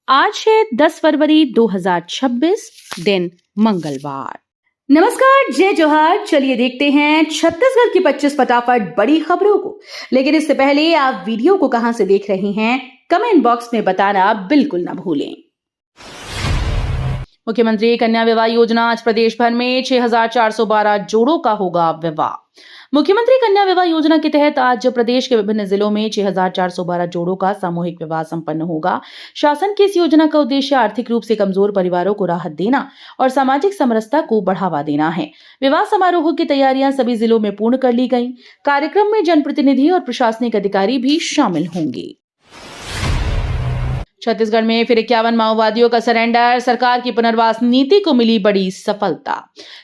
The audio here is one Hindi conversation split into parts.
आज है 10 फरवरी 2026, दिन मंगलवार। नमस्कार, जय जोहार। चलिए देखते हैं छत्तीसगढ़ की 25 फटाफट बड़ी खबरों को। लेकिन इससे पहले आप वीडियो को कहां से देख रहे हैं, कमेंट बॉक्स में बताना बिल्कुल ना भूलें। मुख्यमंत्री कन्या विवाह योजना, आज प्रदेश भर में 6,412 जोड़ों का होगा विवाह। मुख्यमंत्री कन्या विवाह योजना के तहत आज प्रदेश के विभिन्न जिलों में 6,412 जोड़ों का सामूहिक विवाह संपन्न होगा। शासन की इस योजना का उद्देश्य आर्थिक रूप से कमजोर परिवारों को राहत देना और सामाजिक समरसता को बढ़ावा देना है। विवाह समारोह की तैयारियां सभी जिलों में पूर्ण कर ली गई। कार्यक्रम में जनप्रतिनिधि और प्रशासनिक अधिकारी भी शामिल होंगे। छत्तीसगढ़ में फिर 51 माओवादियों का सरेंडर, सरकार की पुनर्वास नीति को मिली बड़ी सफलता।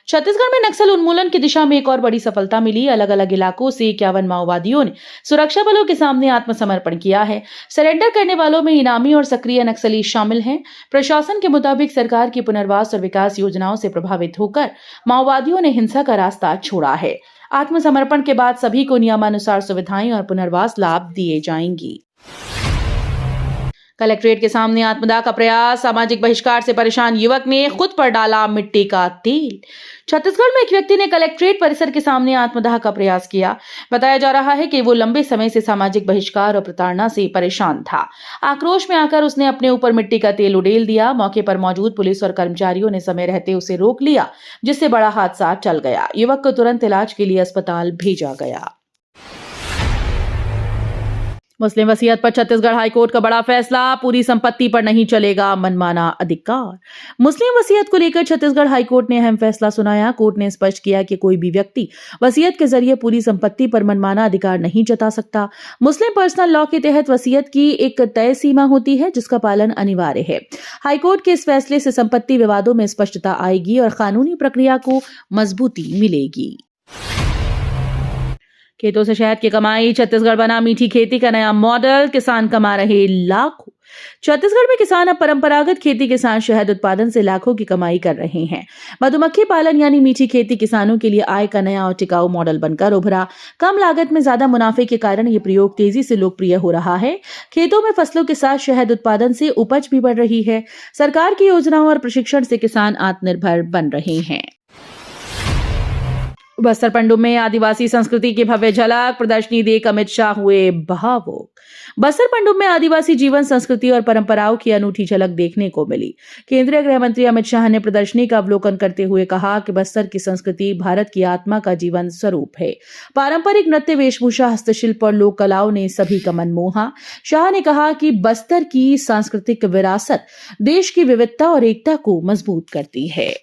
छत्तीसगढ़ में नक्सल उन्मूलन की दिशा में एक और बड़ी सफलता मिली। अलग अलग इलाकों से 51 माओवादियों ने सुरक्षा बलों के सामने आत्मसमर्पण किया है। सरेंडर करने वालों में इनामी और सक्रिय नक्सली शामिल हैं। प्रशासन के मुताबिक सरकार की पुनर्वास और विकास योजनाओं से प्रभावित होकर माओवादियों ने हिंसा का रास्ता छोड़ा है। आत्मसमर्पण के बाद सभी को नियमानुसार सुविधाएं और पुनर्वास लाभ दिए जाएंगे। कलेक्ट्रेट के सामने आत्मदाह का प्रयास, सामाजिक बहिष्कार से परेशान युवक ने खुद पर डाला मिट्टी का तेल। छत्तीसगढ़ में एक व्यक्ति ने कलेक्ट्रेट परिसर के सामने आत्मदाह का प्रयास किया। बताया जा रहा है कि वो लंबे समय से सामाजिक बहिष्कार और प्रताड़ना से परेशान था। आक्रोश में आकर उसने अपने ऊपर मिट्टी का तेल उड़ेल दिया। मौके पर मौजूद पुलिस और कर्मचारियों ने समय रहते उसे रोक लिया, जिससे बड़ा हादसा टल गया। युवक को तुरंत इलाज के लिए अस्पताल भेजा गया। मुस्लिम वसीयत पर छत्तीसगढ़ हाईकोर्ट का बड़ा फैसला, पूरी संपत्ति पर नहीं चलेगा मनमाना अधिकार। मुस्लिम वसीयत को लेकर छत्तीसगढ़ हाईकोर्ट ने अहम फैसला सुनाया। कोर्ट ने स्पष्ट किया कि कोई भी व्यक्ति वसीयत के जरिए पूरी संपत्ति पर मनमाना अधिकार नहीं जता सकता। मुस्लिम पर्सनल लॉ के तहत वसीयत की एक तय सीमा होती है, जिसका पालन अनिवार्य है। हाईकोर्ट के इस फैसले से संपत्ति विवादों में स्पष्टता आएगी और कानूनी प्रक्रिया को मजबूती मिलेगी। खेतों से शहद की कमाई, छत्तीसगढ़ बना मीठी खेती का नया मॉडल, किसान कमा रहे लाखों। छत्तीसगढ़ में किसान अब परंपरागत खेती के साथ शहद उत्पादन से लाखों की कमाई कर रहे हैं। मधुमक्खी पालन यानी मीठी खेती किसानों के लिए आय का नया और टिकाऊ मॉडल बनकर उभरा। कम लागत में ज्यादा मुनाफे के कारण ये प्रयोग तेजी से लोकप्रिय हो रहा है। खेतों में फसलों के साथ शहद उत्पादन से उपज भी बढ़ रही है। सरकार की योजनाओं और प्रशिक्षण से किसान आत्मनिर्भर बन रहे हैं। बस्तर पंडुम में आदिवासी संस्कृति की भव्य झलक, प्रदर्शनी देख अमित शाह हुए भावुक। बस्तर पंडुम में आदिवासी जीवन, संस्कृति और परंपराओं की अनूठी झलक देखने को मिली। केंद्रीय गृह मंत्री अमित शाह ने प्रदर्शनी का अवलोकन करते हुए कहा कि बस्तर की संस्कृति भारत की आत्मा का जीवन स्वरूप है। पारंपरिक नृत्य, वेशभूषा, हस्तशिल्प और लोक कलाओं ने सभी का मन मोहा। शाह ने कहा कि बस्तर की सांस्कृतिक विरासत देश की विविधता और एकता को मजबूत करती है।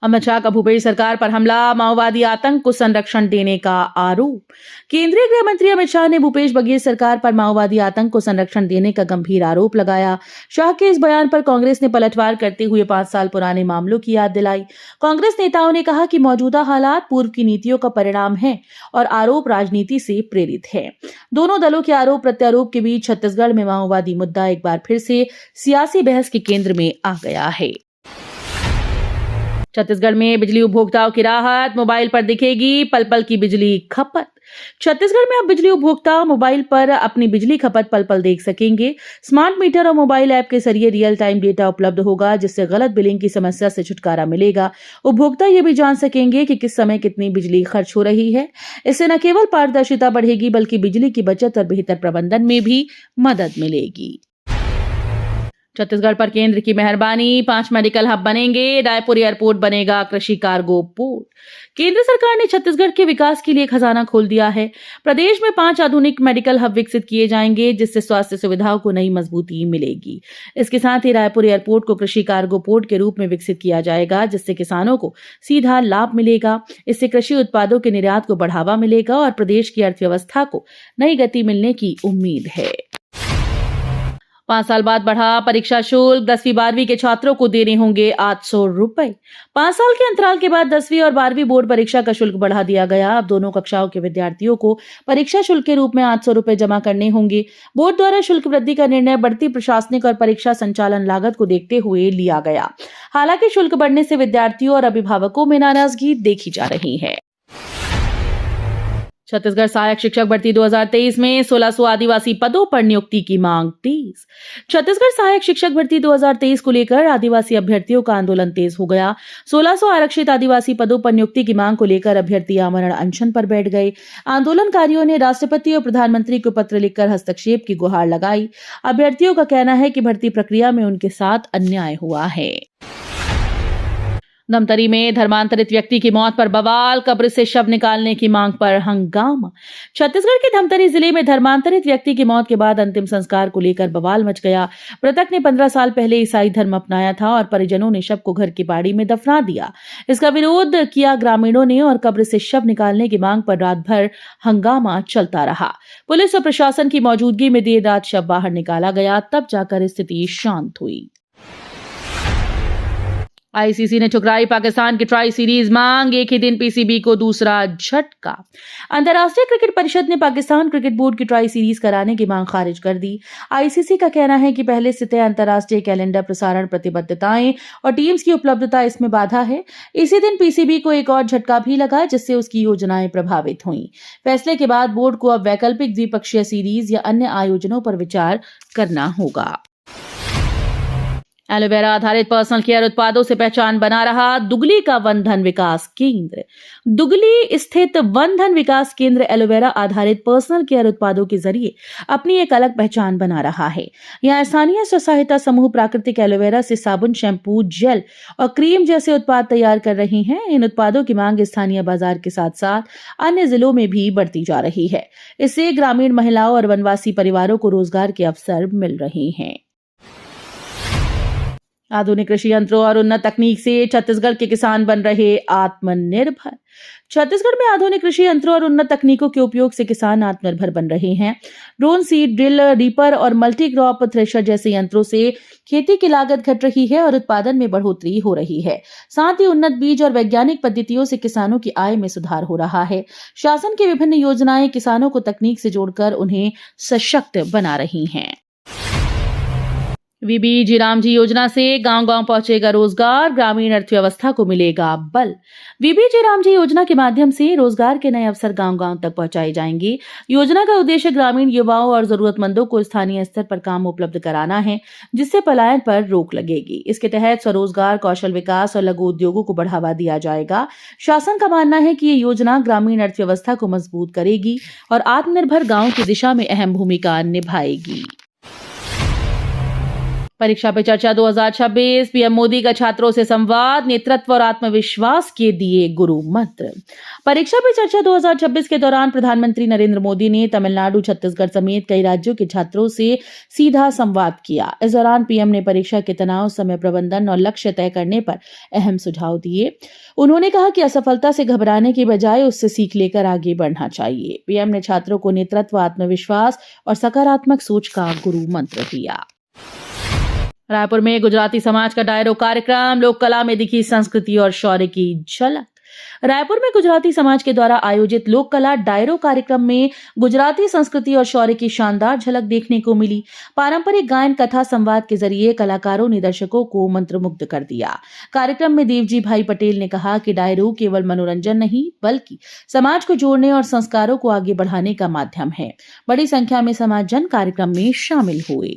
अमित शाह का भूपेश सरकार पर हमला, माओवादी आतंक को संरक्षण देने का आरोप। केंद्रीय गृह मंत्री अमित शाह ने भूपेश बघेल सरकार पर माओवादी आतंक को संरक्षण देने का गंभीर आरोप लगाया। शाह के इस बयान पर कांग्रेस ने पलटवार करते हुए 5 साल पुराने मामलों की याद दिलाई। कांग्रेस नेताओं ने कहा कि मौजूदा हालात पूर्व की नीतियों का परिणाम है और आरोप राजनीति से प्रेरित है। दोनों दलों के आरोप प्रत्यारोप के बीच छत्तीसगढ़ में माओवादी मुद्दा एक बार फिर से सियासी बहस के केंद्र में आ गया है। छत्तीसगढ़ में बिजली उपभोक्ताओं की राहत, मोबाइल पर दिखेगी पल पल की बिजली खपत। छत्तीसगढ़ में अब बिजली उपभोक्ता मोबाइल पर अपनी बिजली खपत पल पल देख सकेंगे। स्मार्ट मीटर और मोबाइल ऐप के जरिए रियल टाइम डेटा उपलब्ध होगा, जिससे गलत बिलिंग की समस्या से छुटकारा मिलेगा। उपभोक्ता ये भी जान सकेंगे कि किस समय कितनी बिजली खर्च हो रही है। इससे न केवल पारदर्शिता बढ़ेगी, बल्कि बिजली की बचत और बेहतर प्रबंधन में भी मदद मिलेगी। छत्तीसगढ़ पर केंद्र की मेहरबानी, 5 मेडिकल हब बनेंगे, रायपुर एयरपोर्ट बनेगा कृषि कार्गो पोर्ट। केंद्र सरकार ने छत्तीसगढ़ के विकास के लिए खजाना खोल दिया है। प्रदेश में 5 आधुनिक मेडिकल हब विकसित किए जाएंगे, जिससे स्वास्थ्य सुविधाओं को नई मजबूती मिलेगी। इसके साथ ही रायपुर एयरपोर्ट को कृषि कार्गो पोर्ट के रूप में विकसित किया जाएगा, जिससे किसानों को सीधा लाभ मिलेगा। इससे कृषि उत्पादों के निर्यात को बढ़ावा मिलेगा और प्रदेश की अर्थव्यवस्था को नई गति मिलने की उम्मीद है। 5 साल बाद बढ़ा परीक्षा शुल्क, 10वीं 12वीं के छात्रों को देने होंगे 800 रुपए। 5 साल के अंतराल के बाद 10वीं और 12वीं बोर्ड परीक्षा का शुल्क बढ़ा दिया गया। अब दोनों कक्षाओं के विद्यार्थियों को परीक्षा शुल्क के रूप में 800 रुपए जमा करने होंगे। बोर्ड द्वारा शुल्क वृद्धि का निर्णय बढ़ती प्रशासनिक और परीक्षा संचालन लागत को देखते हुए लिया गया। हालांकि शुल्क बढ़ने से विद्यार्थियों और अभिभावकों में नाराजगी देखी जा रही है। छत्तीसगढ़ सहायक शिक्षक भर्ती 2023 में 1600 आदिवासी पदों पर नियुक्ति की मांग तेज। छत्तीसगढ़ सहायक शिक्षक भर्ती 2023 को लेकर आदिवासी अभ्यर्थियों का आंदोलन तेज हो गया। 1600 आरक्षित आदिवासी पदों पर नियुक्ति की मांग को लेकर अभ्यर्थी आमरण अनशन पर बैठ गए। आंदोलनकारियों ने राष्ट्रपति और प्रधानमंत्री को पत्र लिखकर हस्तक्षेप की गुहार लगाई। अभ्यर्थियों का कहना है कि भर्ती प्रक्रिया में उनके साथ अन्याय हुआ है। धमतरी में धर्मांतरित व्यक्ति की मौत पर बवाल, कब्र से शव निकालने की मांग पर हंगामा। छत्तीसगढ़ के धमतरी जिले में धर्मांतरित व्यक्ति की मौत के बाद अंतिम संस्कार को लेकर बवाल मच गया। मृतक ने 15 साल पहले ईसाई धर्म अपनाया था और परिजनों ने शव को घर की बाड़ी में दफना दिया। इसका विरोध किया ग्रामीणों ने और कब्र से शव निकालने की मांग पर रात भर हंगामा चलता रहा। पुलिस और प्रशासन की मौजूदगी में देर रात शव बाहर निकाला गया, तब जाकर स्थिति शांत हुई। आईसीसी ने ठुकराई पाकिस्तान की ट्राई सीरीज मांग, एक ही दिन पीसीबी को दूसरा झटका। अंतर्राष्ट्रीय क्रिकेट परिषद ने पाकिस्तान क्रिकेट बोर्ड की ट्राई सीरीज कराने की मांग खारिज कर दी। आईसीसी का कहना है कि पहले से तय अंतर्राष्ट्रीय कैलेंडर प्रसारण प्रतिबद्धताएं और टीम्स की उपलब्धता इसमें बाधा है। इसी दिन पीसीबी को एक और झटका भी लगा, जिससे उसकी योजनाएं प्रभावित हुई। फैसले के बाद बोर्ड को अब वैकल्पिक द्विपक्षीय सीरीज या अन्य आयोजनों पर विचार करना होगा। एलोवेरा आधारित पर्सनल केयर उत्पादों से पहचान बना रहा दुगली का वन धन विकास केंद्र। दुगली स्थित वन धन विकास केंद्र एलोवेरा आधारित पर्सनल केयर उत्पादों के जरिए अपनी एक अलग पहचान बना रहा है। यहाँ स्थानीय स्व सहायता समूह प्राकृतिक एलोवेरा से साबुन, शैम्पू, जेल और क्रीम जैसे उत्पाद तैयार कर रही हैं। इन उत्पादों की मांग स्थानीय बाजार के साथ साथ अन्य जिलों में भी बढ़ती जा रही है। इससे ग्रामीण महिलाओं और वनवासी परिवारों को रोजगार के अवसर मिल रहे हैं। आधुनिक कृषि यंत्रों और उन्नत तकनीक से छत्तीसगढ़ के किसान बन रहे आत्मनिर्भर। छत्तीसगढ़ में आधुनिक कृषि यंत्रों और उन्नत तकनीकों के उपयोग से किसान आत्मनिर्भर बन रहे हैं। ड्रोन सीड ड्रिल, रीपर और मल्टी क्रॉप थ्रेशर जैसे यंत्रों से खेती की लागत घट रही है और उत्पादन में बढ़ोतरी हो रही है। साथ ही उन्नत बीज और वैज्ञानिक पद्धतियों से किसानों की आय में सुधार हो रहा है। शासन की विभिन्न योजनाएं किसानों को तकनीक से जोड़कर उन्हें सशक्त बना रही हैं। वीबी रामजी योजना से गांव-गांव पहुंचेगा रोजगार, ग्रामीण अर्थव्यवस्था को मिलेगा बल। वीबी रामजी योजना के माध्यम से रोजगार के नए अवसर गांव-गांव तक पहुंचाए जाएंगे। योजना का उद्देश्य ग्रामीण युवाओं और जरूरतमंदों को स्थानीय स्तर पर काम उपलब्ध कराना है, जिससे पलायन पर रोक लगेगी। इसके तहत स्वरोजगार, कौशल विकास और लघु उद्योगों को बढ़ावा दिया जाएगा। शासन का मानना है कि ये योजना ग्रामीण अर्थव्यवस्था को मजबूत करेगी और आत्मनिर्भर गाँव की दिशा में अहम भूमिका निभाएगी। परीक्षा पे चर्चा 2026, पीएम मोदी का छात्रों से संवाद, नेतृत्व और आत्मविश्वास के दिए गुरु मंत्र। परीक्षा पे चर्चा 2026 के दौरान प्रधानमंत्री नरेंद्र मोदी ने तमिलनाडु, छत्तीसगढ़ समेत कई राज्यों के छात्रों से सीधा संवाद किया। इस दौरान पीएम ने परीक्षा के तनाव, समय प्रबंधन और लक्ष्य तय करने पर अहम सुझाव दिए। उन्होंने कहा कि असफलता से घबराने की बजाय उससे सीख लेकर आगे बढ़ना चाहिए। पीएम ने छात्रों को नेतृत्व, आत्मविश्वास और सकारात्मक सोच का गुरु मंत्र दिया। रायपुर में गुजराती समाज का डायरो कार्यक्रम, लोक कला में दिखी संस्कृति और शौर्य की झलक। रायपुर में गुजराती समाज के द्वारा आयोजित लोक कला डायरो कार्यक्रम में गुजराती संस्कृति और शौर्य की शानदार झलक देखने को मिली। पारंपरिक गायन, कथा, संवाद के जरिए कलाकारों ने दर्शकों को मंत्रमुग्ध कर दिया। कार्यक्रम में देवजी भाई पटेल ने कहा कि डायरो केवल मनोरंजन नहीं, बल्कि समाज को जोड़ने और संस्कारों को आगे बढ़ाने का माध्यम है। बड़ी संख्या में समाजजन कार्यक्रम में शामिल हुए।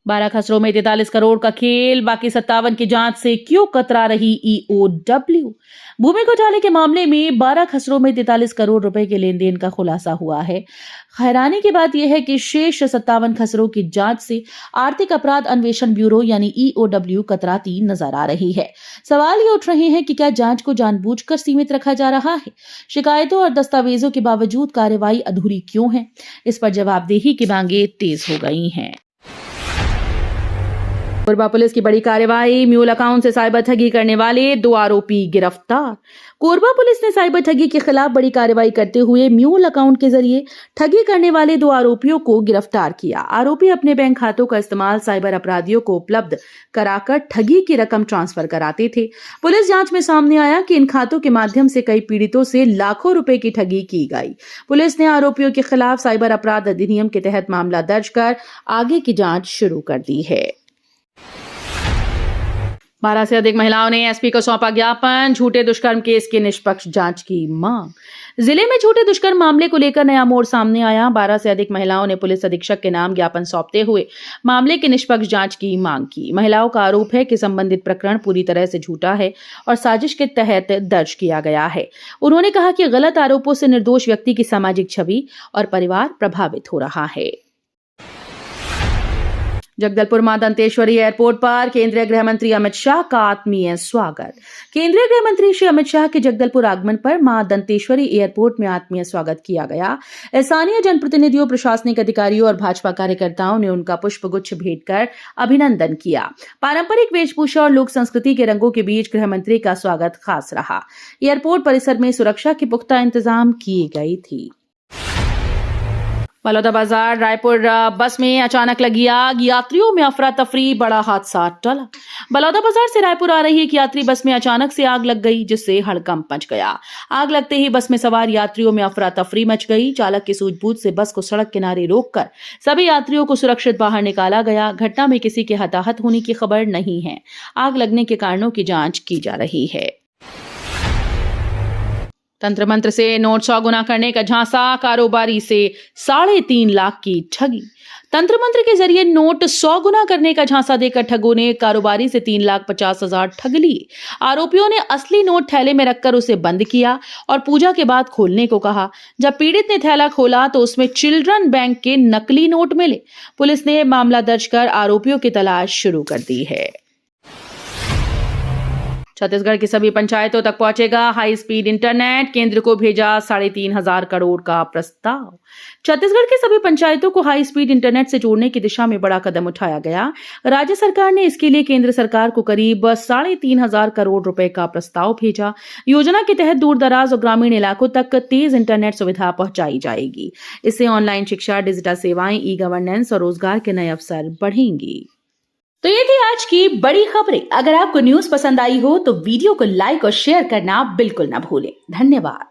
12 खसरों में 43 करोड़ का खेल, बाकी 57 की जांच से क्यों कतरा रही ईओडब्ल्यू। भूमि घोटाले के मामले में 12 खसरों में 43 करोड़ रुपए के लेन देन का खुलासा हुआ है। हैरानी की बात यह है कि शेष 57 खसरों की जांच से आर्थिक अपराध अन्वेषण ब्यूरो यानी ईओडब्ल्यू कतराती नजर आ रही है। सवाल ये उठ रहे हैं कि क्या जांच को जानबूझकर सीमित रखा जा रहा है? शिकायतों और दस्तावेजों के बावजूद कार्रवाई अधूरी क्यों है? इस पर जवाबदेही की मांगे तेज हो गई हैं। कोरबा पुलिस की बड़ी कार्रवाई, म्यूल अकाउंट से साइबर ठगी करने वाले 2 आरोपी गिरफ्तार। कोरबा पुलिस ने साइबर ठगी के खिलाफ बड़ी कार्रवाई करते हुए म्यूल अकाउंट के जरिए ठगी करने वाले 2 आरोपियों को गिरफ्तार किया। आरोपी अपने बैंक खातों का इस्तेमाल साइबर अपराधियों को उपलब्ध कराकर ठगी की रकम ट्रांसफर कराते थे। पुलिस जांच में सामने आया कि इन खातों के माध्यम से कई पीड़ितों से लाखों रुपए की ठगी की गई। पुलिस ने आरोपियों के खिलाफ साइबर अपराध अधिनियम के तहत मामला दर्ज कर आगे की जांच शुरू कर दी है। 12 से अधिक महिलाओं ने एसपी को सौंपा ज्ञापन, झूठे दुष्कर्म केस की निष्पक्ष जांच की मांग। जिले में झूठे दुष्कर्म मामले को लेकर नया मोड़ सामने आया। 12 से अधिक महिलाओं ने पुलिस अधीक्षक के नाम ज्ञापन सौंपते हुए मामले की निष्पक्ष जांच की मांग की। महिलाओं का आरोप है कि संबंधित प्रकरण पूरी तरह से झूठा है और साजिश के तहत दर्ज किया गया है। उन्होंने कहा कि गलत आरोपों से निर्दोष व्यक्ति की सामाजिक छवि और परिवार प्रभावित हो रहा है। जगदलपुर मां दंतेश्वरी एयरपोर्ट पर केंद्रीय गृह मंत्री अमित शाह का आत्मीय स्वागत। केंद्रीय गृह मंत्री श्री अमित शाह के जगदलपुर आगमन पर मां दंतेश्वरी एयरपोर्ट में आत्मीय स्वागत किया गया। स्थानीय जनप्रतिनिधियों, प्रशासनिक अधिकारियों और भाजपा कार्यकर्ताओं ने उनका पुष्पगुच्छ भेंट कर अभिनंदन किया। पारंपरिक वेशभूषा और लोक संस्कृति के रंगों के बीच गृह मंत्री का स्वागत खास रहा। एयरपोर्ट परिसर में सुरक्षा के पुख्ता इंतजाम किए गए थे। बलौदाबाजार रायपुर बस में अचानक लगी आग, यात्रियों में अफरा तफरी, बड़ा हादसा टला। बलौदाबाजार से रायपुर आ रही एक यात्री बस में अचानक से आग लग गई, जिससे हड़कंप मच गया। आग लगते ही बस में सवार यात्रियों में अफरा तफरी मच गई। चालक की सूझबूझ से बस को सड़क किनारे रोककर सभी यात्रियों को सुरक्षित बाहर निकाला गया। घटना में किसी के हताहत होने की खबर नहीं है। आग लगने के कारणों की जांच की जा रही है। तंत्र मंत्र से नोट 100 गुना करने का झांसा, कारोबारी से 3.5 लाख की ठगी। तंत्र मंत्र के जरिए नोट 100 गुना करने का झांसा देकर ठगों ने कारोबारी से 3,50,000 ठग लिए। आरोपियों ने असली नोट थैले में रखकर उसे बंद किया और पूजा के बाद खोलने को कहा। जब पीड़ित ने थैला खोला तो उसमें चिल्ड्रन बैंक के नकली नोट मिले। पुलिस ने मामला दर्ज कर आरोपियों की तलाश शुरू कर दी है। छत्तीसगढ़ की सभी पंचायतों तक पहुंचेगा हाई स्पीड इंटरनेट, केंद्र को भेजा 3,500 करोड़ का प्रस्ताव। छत्तीसगढ़ की सभी पंचायतों को हाई स्पीड इंटरनेट से जोड़ने की दिशा में बड़ा कदम उठाया गया। राज्य सरकार ने इसके लिए केंद्र सरकार को करीब 3,500 करोड़ रुपए का प्रस्ताव भेजा। योजना के तहत दूर दराज और ग्रामीण इलाकों तक तेज इंटरनेट सुविधा पहुंचाई जाएगी। इससे ऑनलाइन शिक्षा, डिजिटल सेवाएं, ई गवर्नेंस और रोजगार के नए अवसर बढ़ेंगे। तो ये थी आज की बड़ी खबरें। अगर आपको न्यूज पसंद आई हो तो वीडियो को लाइक और शेयर करना बिल्कुल ना भूलें। धन्यवाद।